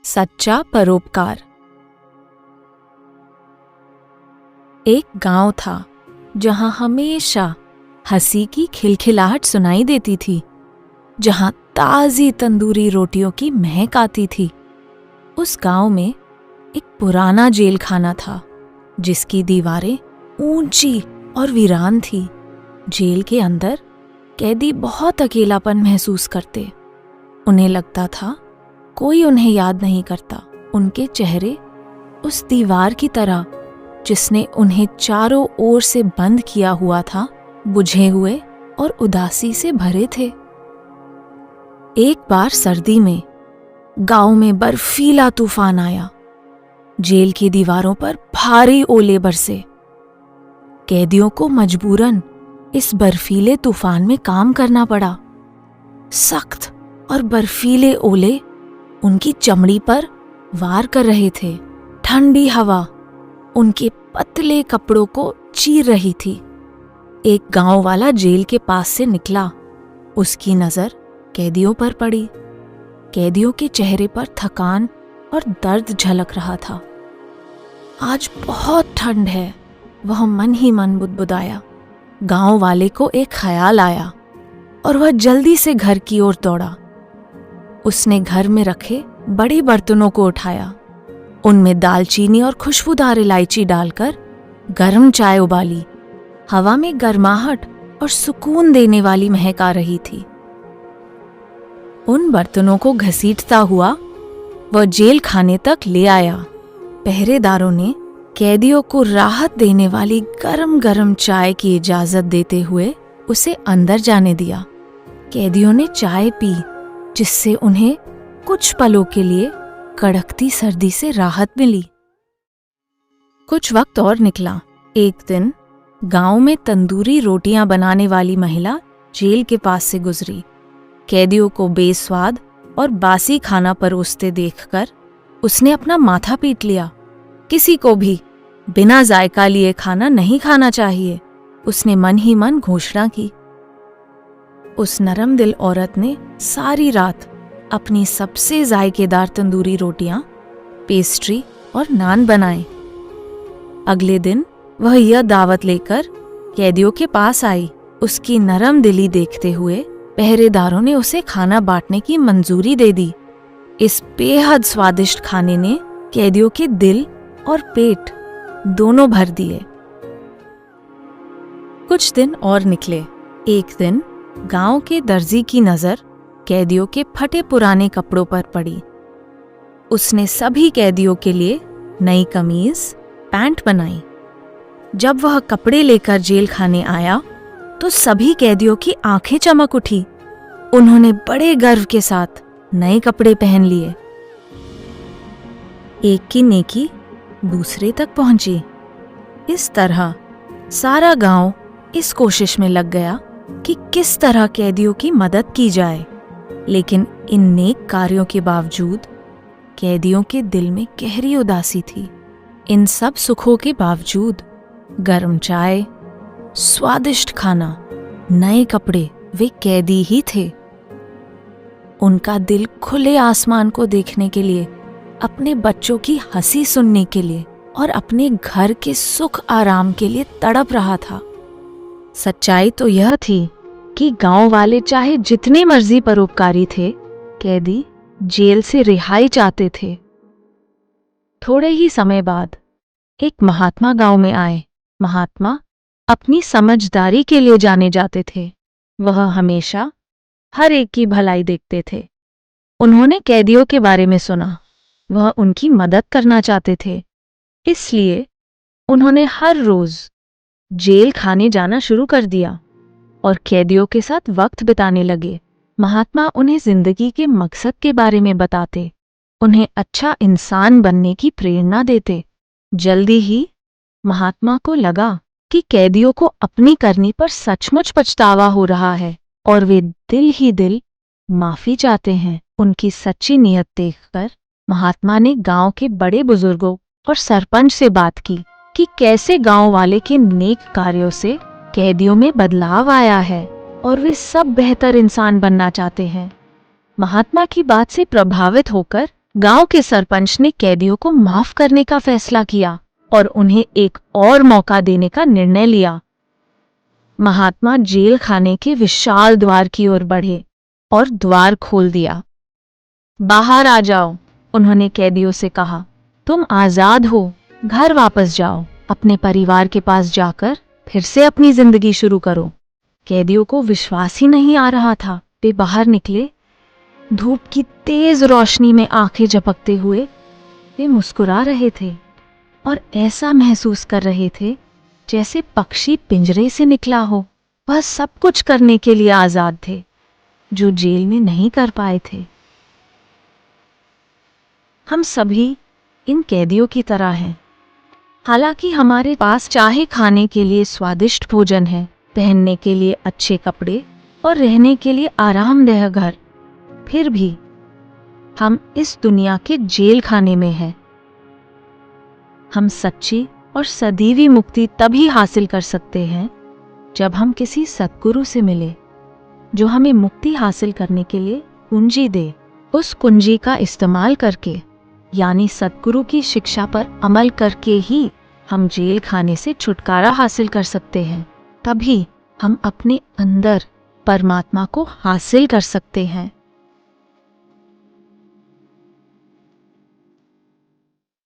सच्चा परोपकार। एक गांव था जहां हमेशा हंसी की खिलखिलाहट सुनाई देती थी, जहां ताजी तंदूरी रोटियों की महक आती थी। उस गांव में एक पुराना जेल खाना था जिसकी दीवारें ऊंची और वीरान थी। जेल के अंदर कैदी बहुत अकेलापन महसूस करते। उन्हें लगता था कोई उन्हें याद नहीं करता। उनके चेहरे उस दीवार की तरह जिसने उन्हें चारों ओर से बंद किया हुआ था, बुझे हुए और उदासी से भरे थे। एक बार सर्दी में गांव में बर्फीला तूफान आया। जेल की दीवारों पर भारी ओले बरसे। कैदियों को मजबूरन इस बर्फीले तूफान में काम करना पड़ा। सख्त और बर्फीले ओले उनकी चमड़ी पर वार कर रहे थे। ठंडी हवा उनके पतले कपड़ों को चीर रही थी। एक गांव वाला जेल के पास से निकला। उसकी नजर कैदियों पर पड़ी। कैदियों के चेहरे पर थकान और दर्द झलक रहा था। आज बहुत ठंड है, वह मन ही मन बुदबुदाया। गांव वाले को एक ख्याल आया और वह जल्दी से घर की ओर दौड़ा। उसने घर में रखे बड़े बर्तनों को उठाया। उनमें दालचीनी और खुशबूदार इलायची डालकर गर्म चाय उबाली। हवा में गर्माहट और सुकून देने वाली महक आ रही थी। उन बर्तनों को घसीटता हुआ वह जेल खाने तक ले आया। पहरेदारों ने कैदियों को राहत देने वाली गरम गरम चाय की इजाजत देते हुए उसे अंदर जाने दिया। कैदियों ने चाय पी, जिससे उन्हें कुछ पलों के लिए कड़कती सर्दी से राहत मिली। कुछ वक्त और निकला। एक दिन गांव में तंदूरी रोटियां बनाने वाली महिला जेल के पास से गुजरी। कैदियों को बेस्वाद और बासी खाना परोसते देखकर उसने अपना माथा पीट लिया। किसी को भी बिना जायका लिए खाना नहीं खाना चाहिए, उसने मन ही मन घोषणा की। उस नरम दिल औरत ने सारी रात अपनी सबसे जायकेदार तंदूरी रोटियां, पेस्ट्री और नान बनाए। अगले दिन वह यह दावत लेकर कैदियों के पास आई। उसकी नरम दिली देखते हुए पहरेदारों ने उसे खाना बांटने की मंजूरी दे दी। इस बेहद स्वादिष्ट खाने ने कैदियों के दिल और पेट दोनों भर दिए। कुछ दिन और निकले। एक दिन गांव के दर्जी की नजर कैदियों के फटे पुराने कपड़ों पर पड़ी। उसने सभी कैदियों के लिए नई कमीज, पैंट बनाई। जब वह कपड़े लेकर जेल खाने आया तो सभी कैदियों की आंखें चमक उठी। उन्होंने बड़े गर्व के साथ नए कपड़े पहन लिए। एक की नेकी दूसरे तक पहुंची। इस तरह सारा गांव इस कोशिश में लग गया कि किस तरह कैदियों की मदद की जाए। लेकिन इन नेक कार्यों के बावजूद कैदियों के दिल में गहरी उदासी थी। इन सब सुखों के बावजूद गर्म चाय, स्वादिष्ट खाना, नए कपड़े, वे कैदी ही थे। उनका दिल खुले आसमान को देखने के लिए, अपने बच्चों की हंसी सुनने के लिए और अपने घर के सुख आराम के लिए तड़प रहा था। सच्चाई तो यह थी कि गांव वाले चाहे जितने मर्जी परोपकारी थे, कैदी जेल से रिहाई चाहते थे। थोड़े ही समय बाद एक महात्मा गांव में आए। महात्मा अपनी समझदारी के लिए जाने जाते थे। वह हमेशा हर एक की भलाई देखते थे। उन्होंने कैदियों के बारे में सुना। वह उनकी मदद करना चाहते थे। इसलिए उन्होंने हर रोज जेल खाने जाना शुरू कर दिया और कैदियों के साथ वक्त बिताने लगे। महात्मा उन्हें जिंदगी के मकसद के बारे में बताते, उन्हें अच्छा इंसान बनने की प्रेरणा देते। जल्दी ही महात्मा को लगा कि कैदियों को अपनी करनी पर सचमुच पछतावा हो रहा है और वे दिल ही दिल माफी चाहते हैं। उनकी सच्ची नीयत देखकर महात्मा ने गांव के बड़े बुजुर्गों और सरपंच से बात की कि कैसे गांव वाले के नेक कार्यों से कैदियों में बदलाव आया है और वे सब बेहतर इंसान बनना चाहते हैं। महात्मा की बात से प्रभावित होकर गांव के सरपंच ने कैदियों को माफ करने का फैसला किया और उन्हें एक और मौका देने का निर्णय लिया। महात्मा जेल खाने के विशाल द्वार की ओर बढ़े और द्वार खोल दिया। बाहर आ जाओ, उन्होंने कैदियों से कहा। तुम आजाद हो, घर वापस जाओ, अपने परिवार के पास जाकर फिर से अपनी जिंदगी शुरू करो। कैदियों को विश्वास ही नहीं आ रहा था। वे बाहर निकले। धूप की तेज रोशनी में आंखें झपकते हुए वे मुस्कुरा रहे थे और ऐसा महसूस कर रहे थे जैसे पक्षी पिंजरे से निकला हो। वह सब कुछ करने के लिए आजाद थे जो जेल में नहीं कर पाए थे। हम सभी इन कैदियों की तरह हैं। हालांकि हमारे पास चाहे खाने के लिए स्वादिष्ट भोजन है, पहनने के लिए अच्छे कपड़े और रहने के लिए आरामदेह घर, फिर भी हम इस दुनिया के जेल खाने में हैं। हम सच्ची और सदैवी मुक्ति तभी हासिल कर सकते हैं जब हम किसी सद्गुरु से मिले जो हमें मुक्ति हासिल करने के लिए कुंजी दे। उस कुंजी का इस्तेमाल करके, यानी सद्गुरु की शिक्षा पर अमल करके ही हम जेल खाने से छुटकारा हासिल कर सकते हैं। तभी हम अपने अंदर परमात्मा को हासिल कर सकते हैं।